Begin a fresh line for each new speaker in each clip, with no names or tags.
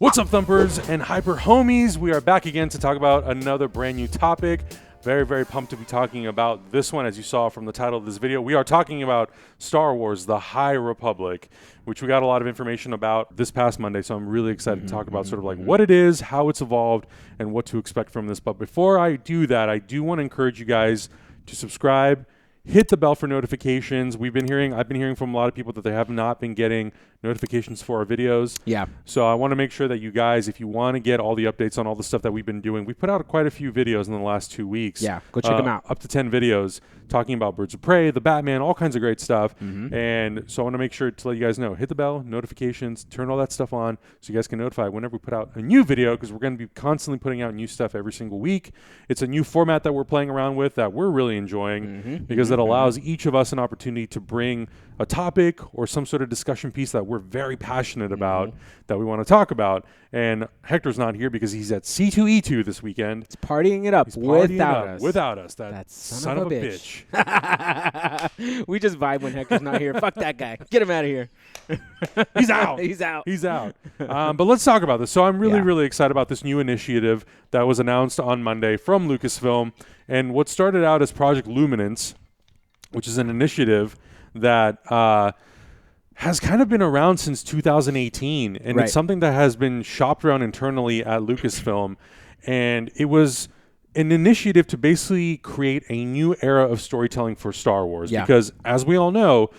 What's up, Thumpers and Hyper Homies? We are back again to talk about another brand new topic. Very, very pumped to be talking about this one. As you saw from the title of this video, we are talking about Star Wars, The High Republic, which we got a lot of information about this past Monday. So I'm really excited to talk about sort of like what it is, how it's evolved, and what to expect from this. But before I do that, I do want to encourage you guys to subscribe. Hit the bell for notifications. I've been hearing from a lot of people that they have not been getting notifications for our videos.
Yeah.
So I want to make sure that you guys, if you want to get all the updates on all the stuff that we've been doing, we put out quite a few videos in the last 2 weeks.
Yeah, go check them out.
Up to 10 videos talking about Birds of Prey, the Batman, all kinds of great stuff. And so I want to make sure to let you guys know, hit the bell, notifications, turn all that stuff on so you guys can notify whenever we put out a new video, because we're going to be constantly putting out new stuff every single week. It's a new format that we're playing around with that we're really enjoying because it allows each of us an opportunity to bring a topic or some sort of discussion piece that we're very passionate about that we want to talk about. And Hector's not here because he's at C2E2 this weekend.
He's partying it up
Without us. That son of a bitch.
We just vibe when Hector's not here. Fuck that guy. Get him out of here.
He's out. He's out. But let's talk about this. So I'm really excited about this new initiative that was announced on Monday from Lucasfilm. And what started out as Project Luminous, which is an initiative that has kind of been around since 2018. And it's something that has been shopped around internally at Lucasfilm. And it was an initiative to basically create a new era of storytelling for Star Wars.
Yeah.
Because, as we all know,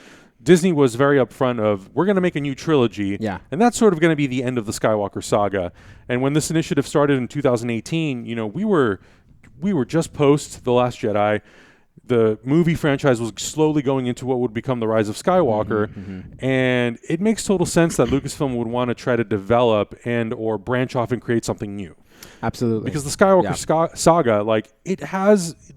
Disney was very upfront of, we're going to make a new trilogy.
Yeah. And
that's sort of going to be the end of the Skywalker saga. And when this initiative started in 2018, we were just post The Last Jedi. The movie franchise was slowly going into what would become The Rise of Skywalker. And it makes total sense that Lucasfilm would want to try to develop and or branch off and create something new.
Absolutely.
Because the Skywalker saga,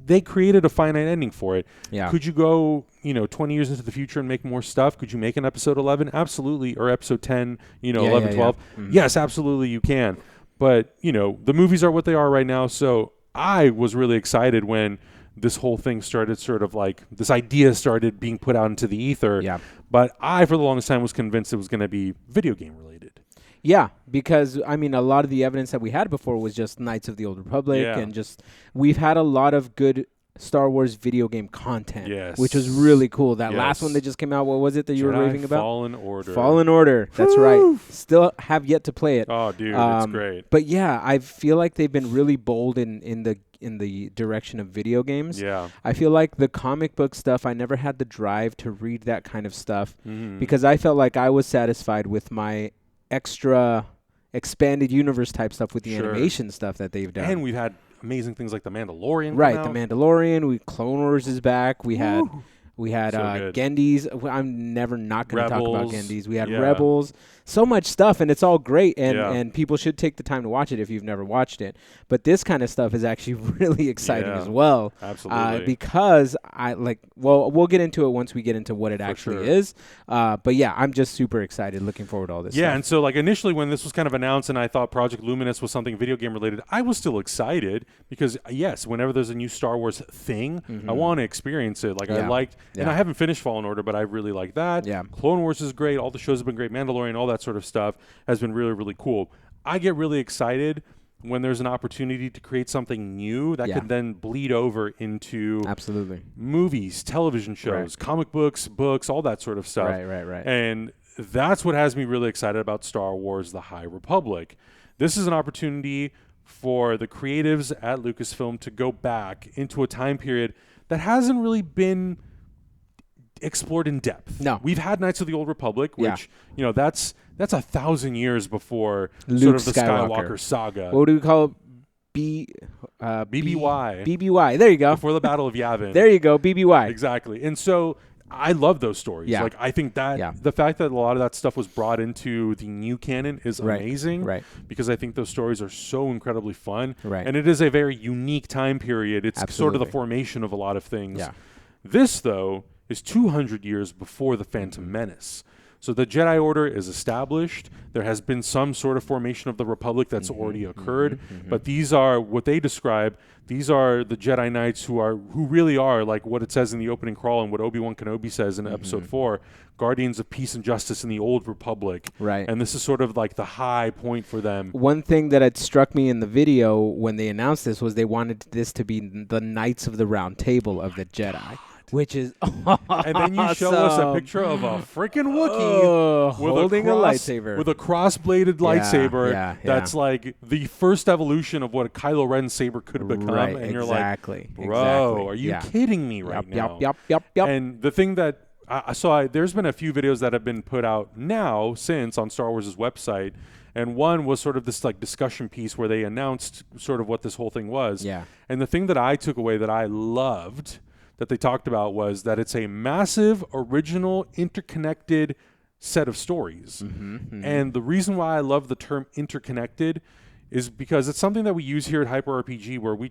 they created a finite ending for it.
Yeah.
Could you go, 20 years into the future and make more stuff? Could you make an episode 11? Absolutely. Or episode 10, 11, 12? Yes, absolutely you can. But, the movies are what they are right now. So I was really excited when this whole thing started, sort of like this idea started being put out into the ether.
Yeah.
But I, for the longest time, was convinced it was going to be video game related.
Yeah, because, a lot of the evidence that we had before was just Knights of the Old Republic and just we've had a lot of good Star Wars video game content, which was really cool. That last one that just came out, what was it that you were raving about?
Fallen Order.
Fallen Order, that's right. Still have yet to play it.
Oh, dude, it's great.
But yeah, I feel like they've been really bold in the direction of video games.
Yeah.
I feel like the comic book stuff, I never had the drive to read that kind of stuff because I felt like I was satisfied with my extra expanded universe type stuff with the animation stuff that they've done.
And we've had amazing things like The Mandalorian.
Right, The Mandalorian. Clone Wars is back. We had Gendy's. I'm never not going to talk about Gendy's. We had Rebels. So much stuff, and it's all great, and people should take the time to watch it if you've never watched it. But this kind of stuff is actually really exciting as well.
Absolutely.
Because we'll get into it once we get into what it actually is. But yeah, I'm just super excited, looking forward to all this stuff.
And so initially when this was kind of announced and I thought Project Luminous was something video game related, I was still excited because, yes, whenever there's a new Star Wars thing, I want to experience it. I liked, and I haven't finished Fallen Order, but I really like that. Yeah. Clone Wars is great. All the shows have been great. Mandalorian, all that sort of stuff has been really, really cool. I get really excited when there's an opportunity to create something new that could then bleed over into movies, television shows, comic books, all that sort of stuff.
Right.
And that's what has me really excited about Star Wars: The High Republic. This is an opportunity for the creatives at Lucasfilm to go back into a time period that hasn't really been explored in depth.
No.
We've had Knights of the Old Republic, which, that's 1,000 years before
Luke
sort of the Skywalker saga.
What do we call it?
BBY.
BBY. There you go.
Before the Battle of Yavin.
There you go. BBY.
Exactly. And so I love those stories.
Yeah.
I think that the fact that a lot of that stuff was brought into the new canon is amazing.
Right.
Because I think those stories are so incredibly fun.
Right.
And it is a very unique time period. It's sort of the formation of a lot of things.
Yeah.
This, though, is 200 years before the Phantom Menace. So the Jedi Order is established. There has been some sort of formation of the Republic that's already occurred. But these are what they describe. These are the Jedi Knights who really are like what it says in the opening crawl and what Obi-Wan Kenobi says in Episode 4, guardians of peace and justice in the old Republic.
Right.
And this is sort of like the high point for them.
One thing that had struck me in the video when they announced this was they wanted this to be the Knights of the Round Table of the Jedi. Which is awesome.
And then you show us a picture of a freaking Wookiee
holding a lightsaber.
With a cross-bladed lightsaber that's like the first evolution of what a Kylo Ren saber could have become.
Right,
and you're like, bro,
exactly.
are you kidding me right now?
Yep.
And the thing that there's been a few videos that have been put out now since on Star Wars' website. And one was sort of this like discussion piece where they announced sort of what this whole thing was.
Yeah.
And the thing that I took away that I loved that they talked about was that it's a massive, original, interconnected set of stories. And the reason why I love the term interconnected is because it's something that we use here at Hyper RPG, where we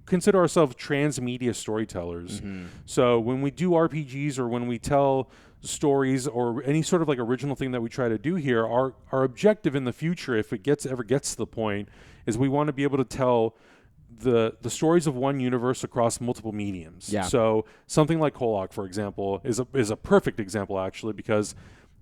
consider ourselves transmedia storytellers. So when we do RPGs or when we tell stories or any sort of like original thing that we try to do here, our objective in the future, if it ever gets to the point, is we want to be able to tell the stories of one universe across multiple mediums.
Yeah.
So something like Kolok, for example, is a perfect example actually, because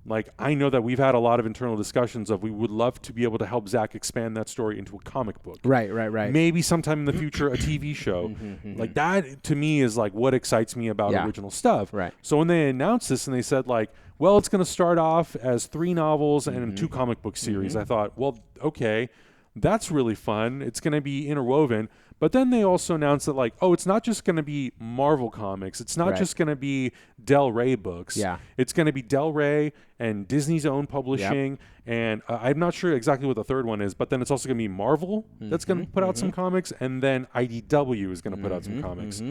like I know that we've had a lot of internal discussions of we would love to be able to help Zach expand that story into a comic book.
Right.
Maybe sometime in the future a TV show. Like that to me is like what excites me about original stuff.
Right.
So when they announced this and they said like, well, it's going to start off as 3 novels and 2 comic book series, I thought, well, okay, that's really fun. It's going to be interwoven. But then they also announced that like, oh, it's not just going to be Marvel Comics. It's not just going to be Del Rey books.
Yeah.
It's going to be Del Rey and Disney's own publishing. And I'm not sure exactly what the third one is, but then it's also going to be Marvel that's going to put out some comics. And then IDW is going to put out some comics.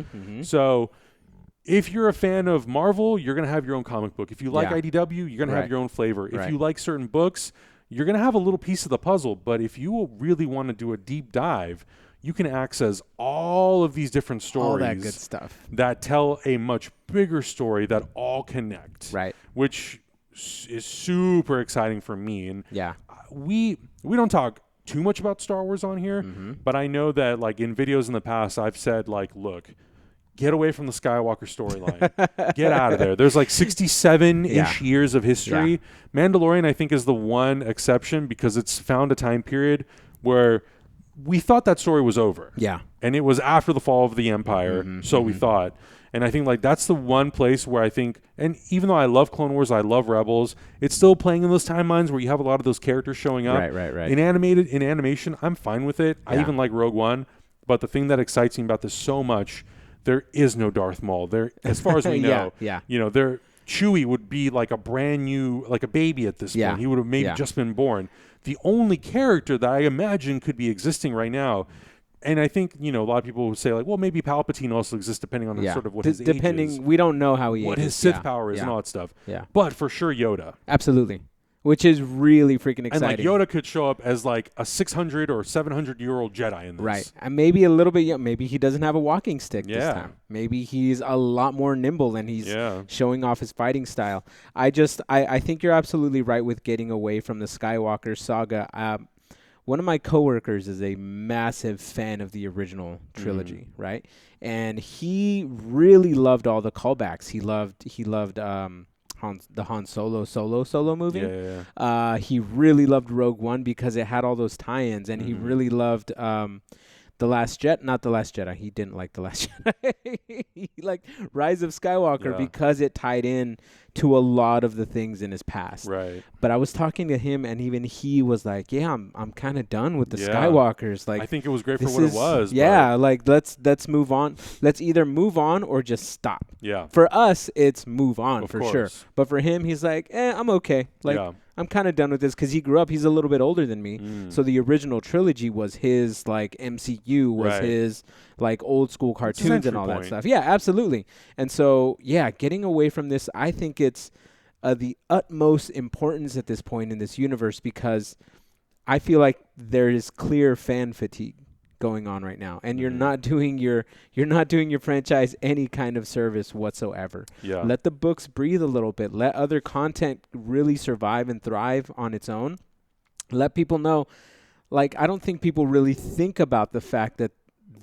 So if you're a fan of Marvel, you're going to have your own comic book. If you like IDW, you're going to have your own flavor. If you like certain books, you're going to have a little piece of the puzzle. But if you really want to do a deep dive, you can access all of these different stories.
All that good stuff.
That tell a much bigger story that all connect.
Right.
Which is super exciting for me. And we don't talk too much about Star Wars on here, but I know that like in videos in the past, I've said like, look, get away from the Skywalker storyline. Get out of there. There's like 67-ish years of history. Mandalorian, I think, is the one exception because it's found a time period where we thought that story was over.
Yeah.
And it was after the fall of the Empire, so we thought. And I think like that's the one place where I think, and even though I love Clone Wars, I love Rebels, it's still playing in those timelines where you have a lot of those characters showing up.
Right.
In animation, I'm fine with it. I even like Rogue One. But the thing that excites me about this so much, there is no Darth Maul. There, as far as we know, you know, Chewie would be like a brand new, like a baby at this point. He would have maybe just been born. The only character that I imagine could be existing right now, and I think, you know, a lot of people would say like, well, maybe Palpatine also exists depending on sort of what his age is.
We don't know how he
what
ages.
his Sith power is and all that stuff.
Yeah.
But for sure Yoda.
Absolutely. Which is really freaking exciting.
And like Yoda could show up as like a 600 or 700-year-old Jedi in this.
Right. And maybe a little bit, maybe he doesn't have a walking stick this time. Maybe he's a lot more nimble and he's showing off his fighting style. I think you're absolutely right with getting away from the Skywalker saga. One of my coworkers is a massive fan of the original trilogy, right? And he really loved all the callbacks. He loved the Han Solo movie. He really loved Rogue One because it had all those tie-ins, and he really loved The Last Jedi. He didn't like The Last Jedi. He liked Rise of Skywalker because it tied in to a lot of the things in his past.
Right.
But I was talking to him, and even he was like, "Yeah, I'm kind of done with the Skywalkers. Like,
I think it was great for what it was.
Yeah, like let's move on. Let's either move on or just stop.
Yeah.
For us, it's move on for
course.
sure. But for him, he's like, I'm okay. Like, I'm kind of done with this because he grew up. He's a little bit older than me. So the original trilogy was his like MCU, was his like old school cartoons and all that stuff. Yeah, absolutely. And so getting away from this, I think it's the utmost importance at this point in this universe because I feel like there is clear fan fatigue going on right now, and you're not doing your franchise any kind of service whatsoever.
Yeah.
Let the books breathe a little bit. Let other content really survive and thrive on its own. Let people know. Like, I don't think people really think about the fact that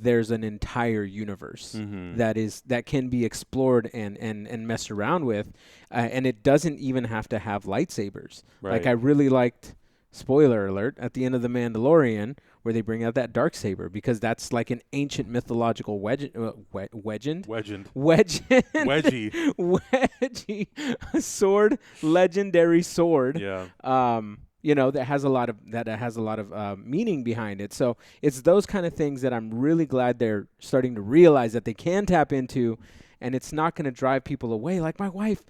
there's an entire universe that can be explored and messed around with, and it doesn't even have to have lightsabers.
Right.
Like, I really liked, spoiler alert, at the end of The Mandalorian, where they bring out that dark saber, because that's like an ancient mythological wedged sword, legendary sword.
Yeah.
That has a lot of meaning behind it. So it's those kind of things that I'm really glad they're starting to realize that they can tap into, and it's not going to drive people away. Like my wife,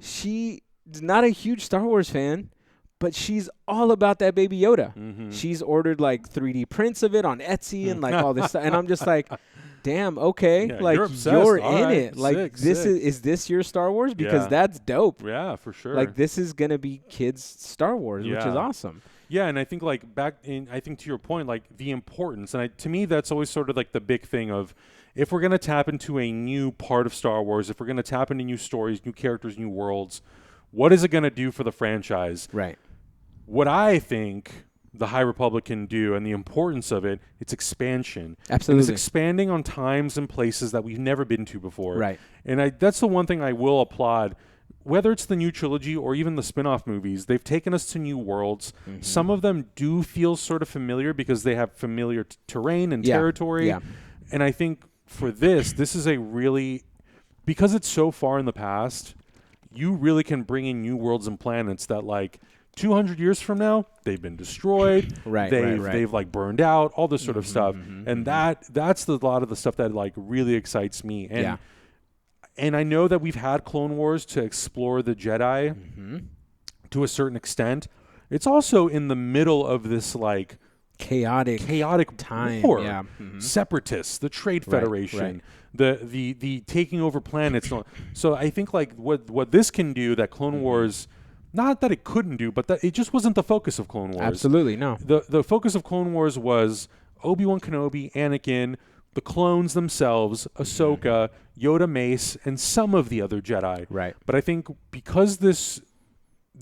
she's not a huge Star Wars fan, but she's all about that Baby Yoda. She's ordered like 3D prints of it on Etsy and like all this stuff, and I'm just like, damn, okay,
yeah,
like you're in
right.
it. Like
sick.
Is this your Star Wars? Because that's dope.
Yeah, for sure.
Like this is gonna be kids' Star Wars, which is awesome.
Yeah, and I think like I think to your point, like the importance, and to me that's always sort of like the big thing of, if we're gonna tap into a new part of Star Wars, if we're gonna tap into new stories, new characters, new worlds, what is it gonna do for the franchise?
Right.
What I think the High Republic can do, and the importance of it, it's expansion.
Absolutely.
And it's expanding on times and places that we've never been to before.
Right.
And that's the one thing I will applaud. Whether it's the new trilogy or even the spin-off movies, they've taken us to new worlds. Some of them do feel sort of familiar because they have familiar terrain and territory.
Yeah.
And I think for this is a really, because it's so far in the past, you really can bring in new worlds and planets that, like, 200 years from now, they've been destroyed. They've like burned out, all this sort of stuff. And that's a lot of the stuff that like really excites me. And I know that we've had Clone Wars to explore the Jedi to a certain extent. It's also in the middle of this like
chaotic
time war. Yeah. Separatists, the Trade Federation, the taking over planets. So I think like what this can do that Clone Wars, not that it couldn't do, but that it just wasn't the focus of Clone Wars.
Absolutely, no.
The focus of Clone Wars was Obi-Wan Kenobi, Anakin, the clones themselves, Ahsoka, Yoda, Mace, and some of the other Jedi.
Right.
But I think because this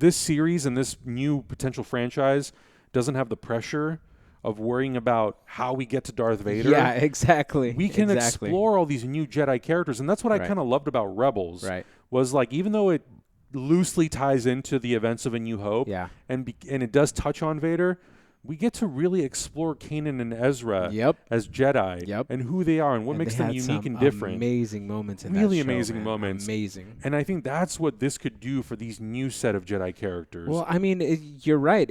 series and this new potential franchise doesn't have the pressure of worrying about how we get to Darth Vader.
Yeah, exactly.
We can explore all these new Jedi characters, and that's what I kind of loved about Rebels.
Right.
Was like, even though it loosely ties into the events of A New Hope, and it does touch on Vader, we get to really explore Kanan and Ezra as Jedi and who they are and what makes them unique and different.
Amazing moments in
really
that show,
amazing
man.
moments.
Amazing.
And I think that's what this could do for these new set of Jedi characters.
Well, I mean, you're right.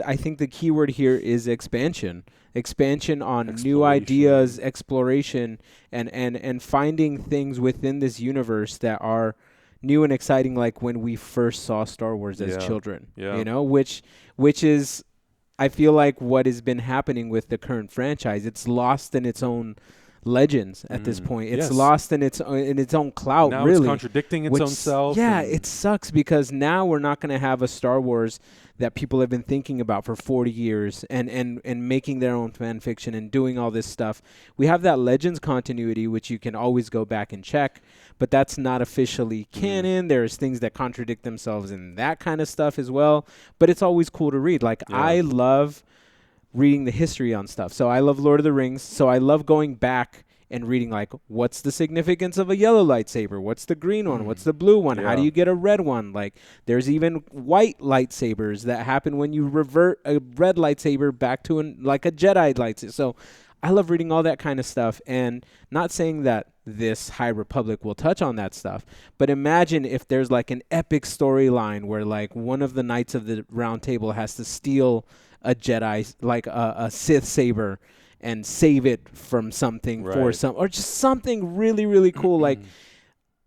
I think the key word here is expansion. Expansion on new ideas, exploration, and finding things within this universe that are new and exciting, like when we first saw Star Wars as children. You know, which is, I feel like, what has been happening with the current franchise. It's lost in its own legends at this point. It's lost in its own clout.
Now
really,
it's contradicting its own self.
Yeah, it sucks because now we're not going to have a Star Wars that people have been thinking about for 40 years and making their own fan fiction and doing all this stuff. We have that Legends continuity, which you can always go back and check, but that's not officially canon. There's things that contradict themselves and that kind of stuff as well, but it's always cool to read. Like, I love reading the history on stuff. So I love Lord of the Rings, so I love going back and reading, like, what's the significance of a yellow lightsaber? What's the green one? What's the blue one? How do you get a red one? Like, there's even white lightsabers that happen when you revert a red lightsaber back to a Jedi lightsaber. So I love reading all that kind of stuff, and not saying that this High Republic will touch on that stuff, but imagine if there's like an epic storyline where like one of the Knights of the Round Table has to steal a Jedi, like a Sith saber, and save it from something for or just something really, really cool. Like,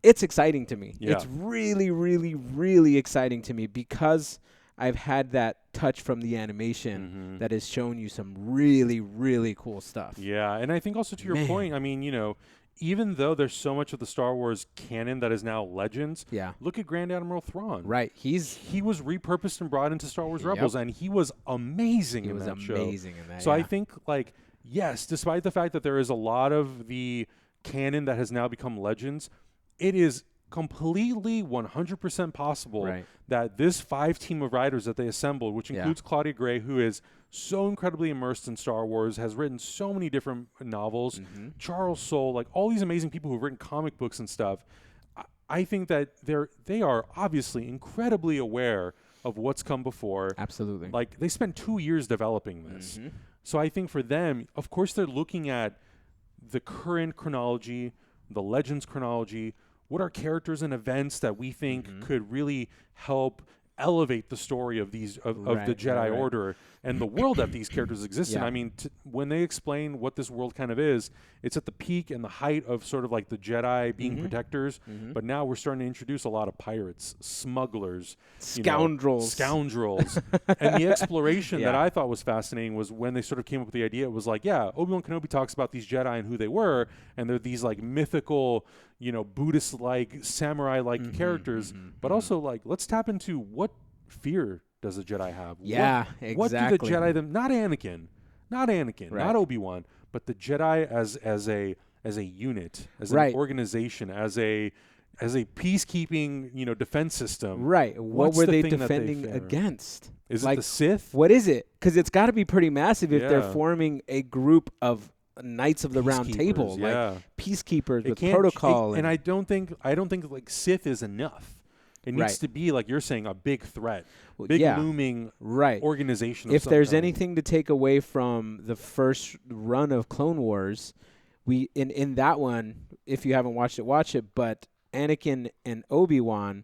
it's exciting to me. It's really, really, really exciting to me because I've had that touch from the animation that has shown you some really, really cool stuff. Yeah,
and I think also to your point, I mean, you know, even though there's so much of the Star Wars canon that is now Legends, look at Grand Admiral Thrawn.
Right. He
was repurposed and brought into Star Wars Rebels, and he was amazing in that show.
He was amazing in that,
So I think, like, yes, despite the fact that there is a lot of the canon that has now become legends, it is completely 100% possible that this 5 team of writers that they assembled, which includes Claudia Gray, who is so incredibly immersed in Star Wars, has written so many different novels, Charles Soule, like all these amazing people who've written comic books and stuff. I think that they are obviously incredibly aware of what's come before.
Absolutely.
Like, they spent 2 years developing this. So I think for them, of course, they're looking at the current chronology, the Legends chronology, what are characters and events that we think could really help elevate the story of these of the Jedi Order and the world that these characters exist in. I mean, when they explain what this world kind of is, it's at the peak and the height of sort of like the Jedi being protectors, but now we're starting to introduce a lot of pirates, smugglers,
scoundrels.
And the exploration that I thought was fascinating was when they sort of came up with the idea. It was like, Obi-Wan Kenobi talks about these Jedi and who they were, and they're these like mythical, Buddhist-like, samurai-like characters, but also like, let's tap into what fear does a Jedi have?
Exactly.
What do the Jedi not Anakin, not Obi-Wan, but the Jedi as a unit, as an organization, as a peacekeeping, defense system.
Right. What were they defending against?
Is it the Sith?
What is it? Because it's got to be pretty massive if they're forming a group of Knights of the Round Table, like peacekeepers with protocol.
And I don't think like Sith is enough. It needs to be, like you're saying, a big threat, looming organization.
If there's anything to take away from the first run of Clone Wars, in that one, if you haven't watched it, watch it. But Anakin and Obi-Wan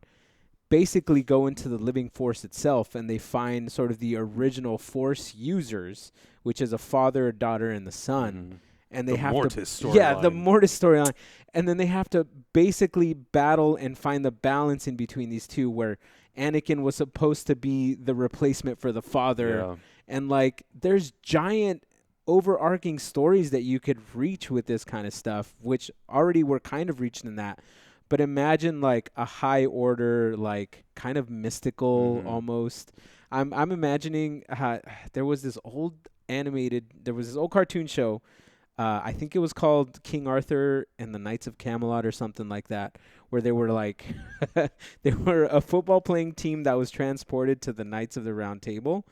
basically go into the living Force itself, and they find sort of the original Force users, which is a father, a daughter, and the son. And they have the Mortis storyline. And then they have to basically battle and find the balance in between these two, where Anakin was supposed to be the replacement for the father. And like, there's giant overarching stories that you could reach with this kind of stuff, which already were kind of reached in that. But imagine like a high order, like kind of mystical almost. I'm imagining there was this old cartoon show. I think it was called King Arthur and the Knights of Camelot or something like that, where they were like, they were a football playing team that was transported to the Knights of the Round Table,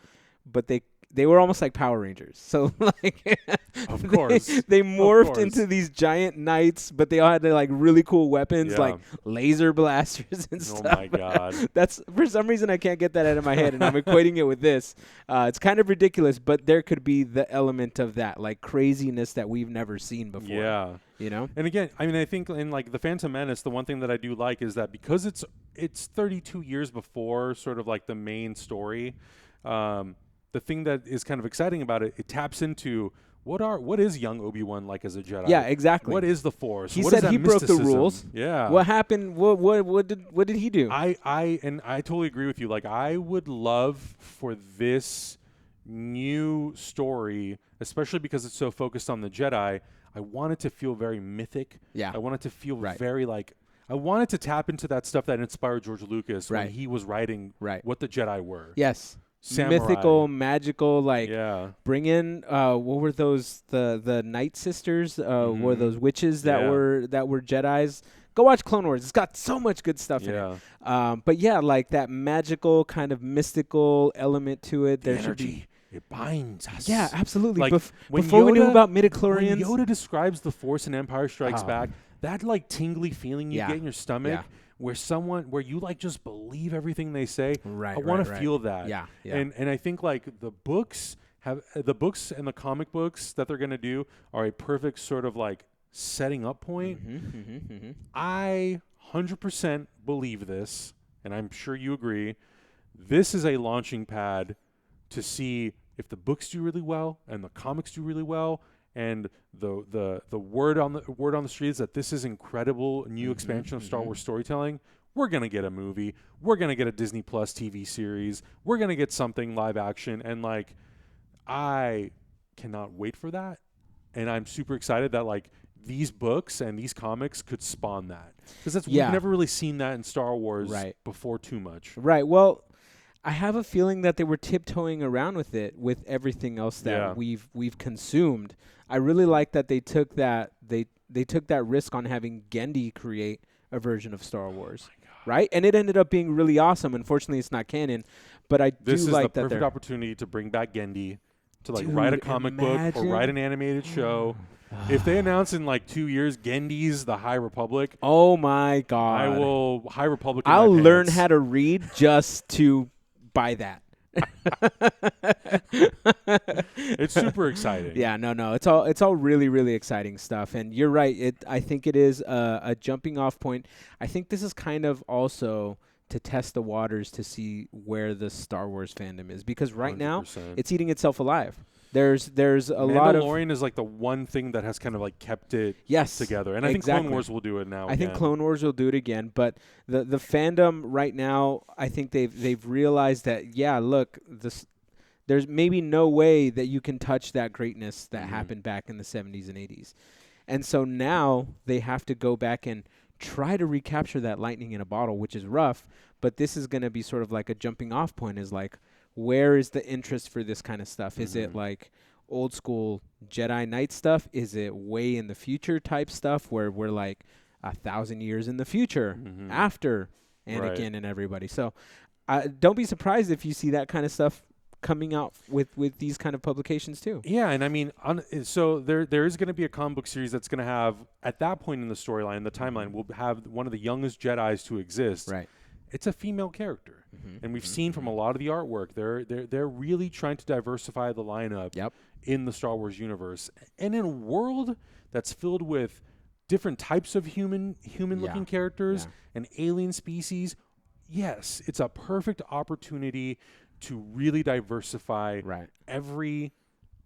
but they were almost like Power Rangers. So like,
of course,
they morphed into these giant knights, but they all had like really cool weapons, like laser blasters and stuff.
Oh my God.
That's, for some reason, I can't get that out of my head, and I'm equating it with this. It's kind of ridiculous, but there could be the element of that, like craziness that we've never seen before.
Yeah. And again, I mean, I think in like the Phantom Menace, the one thing that I do like is that because it's 32 years before sort of like the main story, the thing that is kind of exciting about it, it taps into what is young Obi-Wan like as a Jedi?
Yeah, exactly.
What is the Force?
He
what
said
is
he
mysticism?
Broke the rules.
Yeah.
What happened? What did he do?
I totally agree with you. Like, I would love for this new story, especially because it's so focused on the Jedi, I want it to feel very mythic.
Yeah.
I want it to feel very like, I wanted to tap into that stuff that inspired George Lucas when he was writing what the Jedi were.
Yes.
Samurai.
Mythical, magical, like bring in what were those the Night Sisters? Were those witches that were Jedis? Go watch Clone Wars. It's got so much good stuff in it. But yeah, like that magical kind of mystical element to it. There should be.
It binds us.
Yeah, absolutely.
Like
before we knew about midichlorians,
when Yoda describes the Force in Empire Strikes Back, that like tingly feeling you get in your stomach. Yeah. Where you like just believe everything they say.
Right.
I want to feel that.
Yeah.
And I think like the books and the comic books that they're gonna do are a perfect sort of like setting up point. I 100% believe this, and I'm sure you agree. This is a launching pad to see if the books do really well and the comics do really well. And the word on the street is that this is incredible new expansion of Star Wars storytelling. We're gonna get a movie. We're gonna get a Disney Plus TV series. We're gonna get something live action. And like, I cannot wait for that. And I'm super excited that like these books and these comics could spawn that, because we've never really seen that in Star Wars before too much.
Right. Well, I have a feeling that they were tiptoeing around with it with everything else that we've consumed. I really like that they took that they took that risk on having Gendy create a version of Star Wars, right? And it ended up being really awesome. Unfortunately, it's not canon, but I do like that.
This is the perfect opportunity to bring back Gendy to like write a comic book or write an animated show. If they announce in like 2 years Gendy's the High Republic,
oh my God,
I will High Republic.
I'll learn how to read just to buy that.
It's super exciting.
Yeah, no. It's all really, really exciting stuff. And you're right. I think it is a jumping off point. I think this is kind of also to test the waters to see where the Star Wars fandom is, because right 100%. Now it's eating itself alive. There's a lot of
Mandalorian is like the one thing that has kind of like kept it together, and I think Clone Wars will do it now.
I think Clone Wars will do it again, but the fandom right now, I think they've realized that look, there's maybe no way that you can touch that greatness that happened back in the 70s and 80s, and so now they have to go back and try to recapture that lightning in a bottle, which is rough. But this is going to be sort of like a jumping off point. Is like, where is the interest for this kind of stuff? Is it like old school Jedi Knight stuff? Is it way in the future type stuff where we're like 1,000 years in the future after Anakin and everybody? So don't be surprised if you see that kind of stuff coming out with these kind of publications too. Yeah,
and I mean, so there is going to be a comic book series that's going to have, at that point in the storyline, the timeline, will have one of the youngest Jedis to exist.
Right.
It's a female character, and we've seen from a lot of the artwork, they're really trying to diversify the lineup in the Star Wars universe, and in a world that's filled with different types of human-looking characters and alien species. Yes, it's a perfect opportunity to really diversify every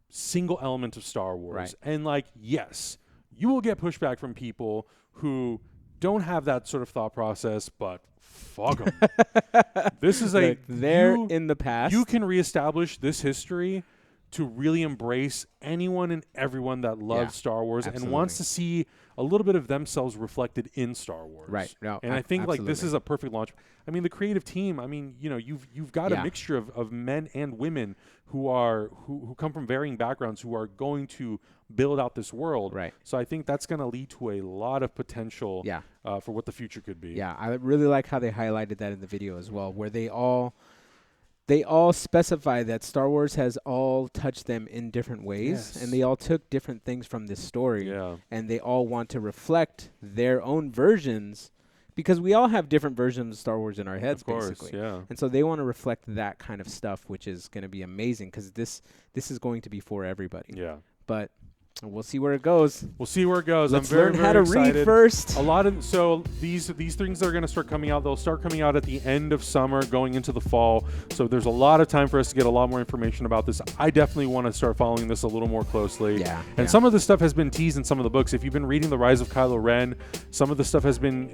single element of Star Wars, and like, yes, you will get pushback from people who don't have that sort of thought process, but fuck them. This is
in the past.
You can reestablish this history to really embrace anyone and everyone that loves Star Wars and wants to see a little bit of themselves reflected in Star Wars.
Right. No,
and I think like this is a perfect launch. I mean, the creative team, I mean, you know, you've got a mixture of men and women who come from varying backgrounds, who are going to build out this world.
Right.
So I think that's going to lead to a lot of potential for what the future could be.
Yeah, I really like how they highlighted that in the video as well, where they all specify that Star Wars has all touched them in different ways, and they all took different things from this story, and they all want to reflect their own versions, because we all have different versions of Star Wars in our heads, basically. And so they want to reflect that kind of stuff, which is going to be amazing, because this is going to be for everybody.
Yeah.
But we'll see where it goes.
Let's I'm very,
learn how to
excited.
Read first.
So these things are going to start coming out. They'll start coming out at the end of summer, going into the fall. So there's a lot of time for us to get a lot more information about this. I definitely want to start following this a little more closely. And some of this stuff has been teased in some of the books. If you've been reading The Rise of Kylo Ren, some of the stuff has been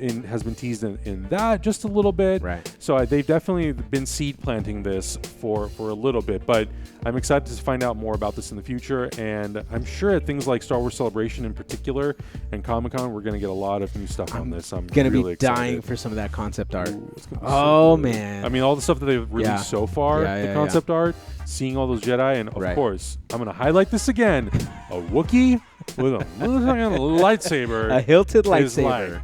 teased in that just a little bit.
Right.
So they've definitely been seed planting this for a little bit. But I'm excited to find out more about this in the future, and I'm sure at things like Star Wars Celebration in particular and Comic-Con, we're going to get a lot of new stuff on this. I'm
going to
really
be dying for some of that concept art. Oh, man.
I mean, all the stuff that they've released so far, the concept art, seeing all those Jedi, and of course, I'm going to highlight this again, a Wookiee with a lightsaber.
A hilted lightsaber.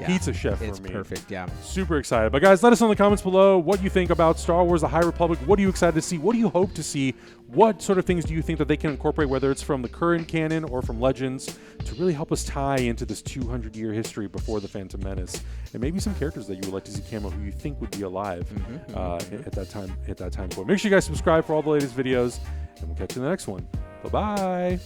Pizza chef for me.
It's perfect,
Super excited. But guys, let us know in the comments below what you think about Star Wars, The High Republic. What are you excited to see? What do you hope to see? What sort of things do you think that they can incorporate, whether it's from the current canon or from Legends, to really help us tie into this 200-year history before The Phantom Menace? And maybe some characters that you would like to see cameo who you think would be alive at that time point. Make sure you guys subscribe for all the latest videos, and we'll catch you in the next one. Bye-bye.